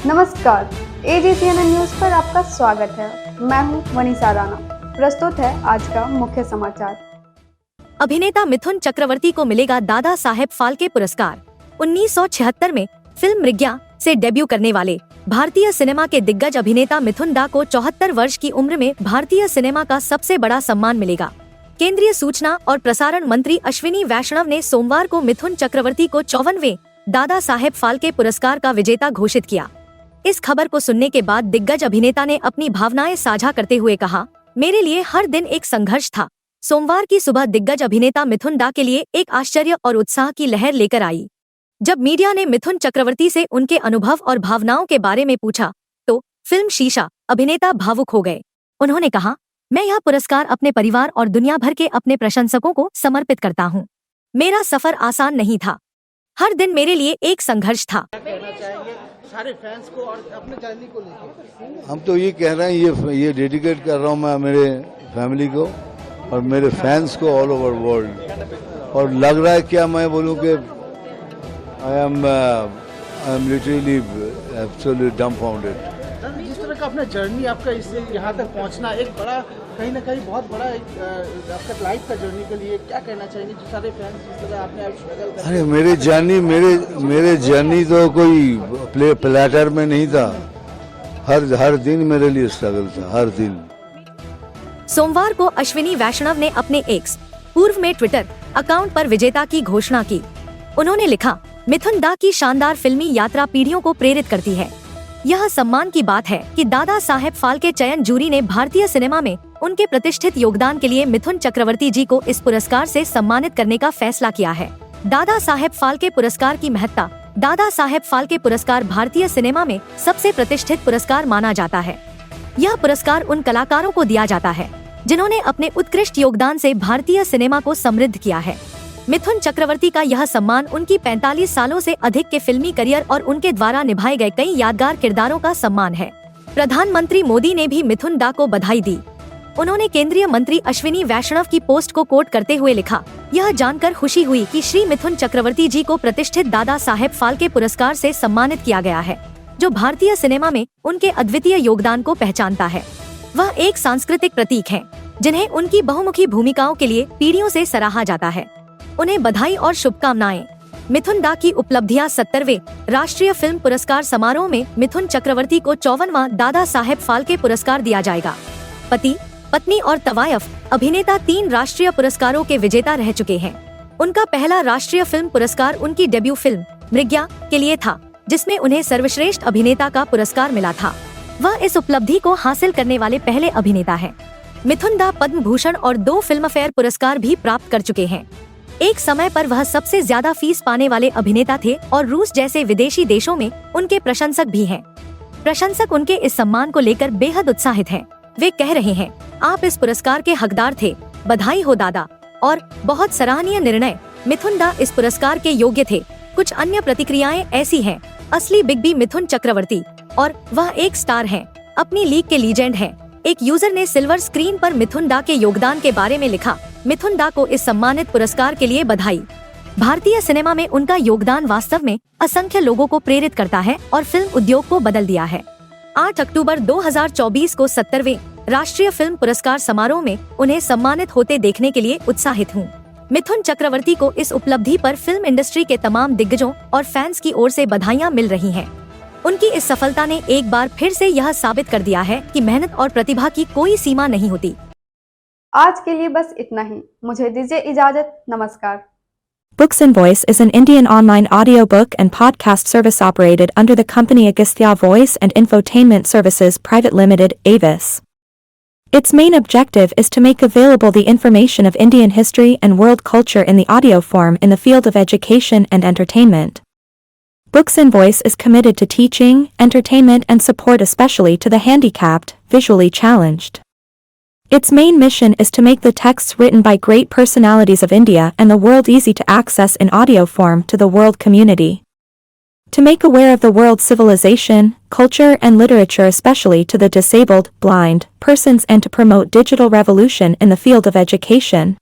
नमस्कार, AGCNN news पर आपका स्वागत है। मैं हूं मनीषा राणा। प्रस्तुत है आज का मुख्य समाचार। अभिनेता मिथुन चक्रवर्ती को मिलेगा दादा साहेब फाल्के पुरस्कार। 1976 में फिल्म मृग्या से डेब्यू करने वाले भारतीय सिनेमा के दिग्गज अभिनेता मिथुन दा को 74 वर्ष की उम्र में भारतीय सिनेमा का सबसे बड़ा सम्मान मिलेगा। केंद्रीय सूचना और प्रसारण मंत्री अश्विनी वैष्णव ने सोमवार को मिथुन चक्रवर्ती को 54वें दादा साहेब फाल्के पुरस्कार का विजेता घोषित किया। इस खबर को सुनने के बाद दिग्गज अभिनेता ने अपनी भावनाएं साझा करते हुए कहा, मेरे लिए हर दिन एक संघर्ष था। सोमवार की सुबह दिग्गज अभिनेता मिथुन दा के लिए एक आश्चर्य और उत्साह की लहर लेकर आई। जब मीडिया ने मिथुन चक्रवर्ती से उनके अनुभव और भावनाओं के बारे में पूछा तो फिल्म शीशा अभिनेता भावुक हो गए। उन्होंने कहा, मैं यह पुरस्कार अपने परिवार और दुनिया भर के अपने प्रशंसकों को समर्पित करता हूँ। मेरा सफर आसान नहीं था, हर दिन मेरे लिए एक संघर्ष था। सारे फैंस को और अपने जर्नी को लेकर हम तो ये कह रहे हैं, ये डेडिकेट कर रहा हूँ मैं मेरे फैमिली को और मेरे फैंस को ऑल ओवर वर्ल्ड। और लग रहा है क्या मैं बोलूँ कि आई एम लिटरली एब्सोल्युटली डम्बफाउंडेड। जिस तरह का अपना जर्नी आपका इससे यहाँ तक पहुँचना एक बड़ा कहीं ना कहीं बहुत बड़ा एक आपका लाइफ का जर्नी के लिए क्या कहना चाहेंगे जो सारे फैंस जिस तरह आपने आप स्ट्रगल कर। अरे मेरे जर्नी तो कोई प्लेटर में नहीं था। हर दिन मेरे लिए स्ट्रगल था, हर दिन। सोमवार को अश्विनी वैष्णव ने अपने एक्स पूर्व में ट्विटर अकाउंट पर विजेता की घोषणा की। उन्होंने लिखा, मिथुन दा की शानदार फिल्मी यात्रा पीढ़ियों को प्रेरित करती है। यह सम्मान की बात है कि दादा साहेब फाल्के चयन जूरी ने भारतीय सिनेमा में उनके प्रतिष्ठित योगदान के लिए मिथुन चक्रवर्ती जी को इस पुरस्कार से सम्मानित करने का फैसला किया है। दादा साहेब फाल्के पुरस्कार की महत्ता। दादा साहेब फाल्के पुरस्कार भारतीय सिनेमा में सबसे प्रतिष्ठित पुरस्कार माना जाता है। यह पुरस्कार उन कलाकारों को दिया जाता है जिन्होंने अपने उत्कृष्ट योगदान से भारतीय सिनेमा को समृद्ध किया है। मिथुन चक्रवर्ती का यह सम्मान उनकी 45 सालों से अधिक के फिल्मी करियर और उनके द्वारा निभाए गए कई यादगार किरदारों का सम्मान है। प्रधानमंत्री मोदी ने भी मिथुन दा को बधाई दी। उन्होंने केंद्रीय मंत्री अश्विनी वैष्णव की पोस्ट को कोट करते हुए लिखा, यह जानकर खुशी हुई कि श्री मिथुन चक्रवर्ती जी को प्रतिष्ठित दादा साहेब फाल्के पुरस्कार से सम्मानित किया गया है, जो भारतीय सिनेमा में उनके अद्वितीय योगदान को पहचानता है। वह एक सांस्कृतिक प्रतीक है जिन्हें उनकी बहुमुखी भूमिकाओं के लिए पीढ़ियों से सराहा जाता है। उन्हें बधाई और शुभकामनाएं। मिथुन दा की उपलब्धियां। 70वें राष्ट्रीय फिल्म पुरस्कार समारोह में मिथुन चक्रवर्ती को 54वां दादा साहेब फाल्के पुरस्कार दिया जाएगा। पति, पत्नी और तवायफ अभिनेता 3 राष्ट्रीय पुरस्कारों के विजेता रह चुके हैं। उनका पहला राष्ट्रीय फिल्म पुरस्कार उनकी डेब्यू फिल्म मृग्या के लिए था, जिसमें उन्हें सर्वश्रेष्ठ अभिनेता का पुरस्कार मिला था। वह इस उपलब्धि को हासिल करने वाले पहले अभिनेता हैं। मिथुन दा पद्म भूषण और 2 फिल्मफेयर पुरस्कार भी प्राप्त कर चुके हैं। एक समय पर वह सबसे ज्यादा फीस पाने वाले अभिनेता थे और रूस जैसे विदेशी देशों में उनके प्रशंसक भी हैं। प्रशंसक उनके इस सम्मान को लेकर बेहद उत्साहित हैं। वे कह रहे हैं, आप इस पुरस्कार के हकदार थे, बधाई हो दादा, और बहुत सराहनीय निर्णय। मिथुन दा इस पुरस्कार के योग्य थे। कुछ अन्य प्रतिक्रियाएं ऐसी हैं, असली बिग बी मिथुन चक्रवर्ती और वह एक स्टार हैं, अपनी लीग के लीजेंड हैं। एक यूजर ने सिल्वर स्क्रीन पर मिथुन दा के योगदान के बारे में लिखा, मिथुन दा को इस सम्मानित पुरस्कार के लिए बधाई। भारतीय सिनेमा में उनका योगदान वास्तव में असंख्य लोगों को प्रेरित करता है और फिल्म उद्योग को बदल दिया है। 8 अक्टूबर 2024 को 70वें राष्ट्रीय फिल्म पुरस्कार समारोह में उन्हें सम्मानित होते देखने के लिए उत्साहित हूँ। मिथुन चक्रवर्ती को इस उपलब्धि पर फिल्म इंडस्ट्री के तमाम दिग्गजों और फैंस की ओर से बधाइयाँ मिल रही हैं। उनकी इस सफलता ने एक बार फिर से यह साबित कर दिया है कि मेहनत और प्रतिभा की कोई सीमा नहीं होती। आज के लिए बस इतना ही। मुझे दीजिए इजाजत। नमस्कार। Books and Voice is an Indian online audiobook and podcast service operated under the company Agastya Voice and Infotainment Services Private Limited, Avis. Its main objective is to make available the information of Indian history and world culture in the audio form in the field of education and entertainment. Books and Voice is committed to teaching, entertainment and support especially to the handicapped, visually challenged. Its main mission is to make the texts written by great personalities of India and the world easy to access in audio form to the world community. To make aware of the world's civilization, culture and literature especially to the disabled, blind, persons and to promote digital revolution in the field of education.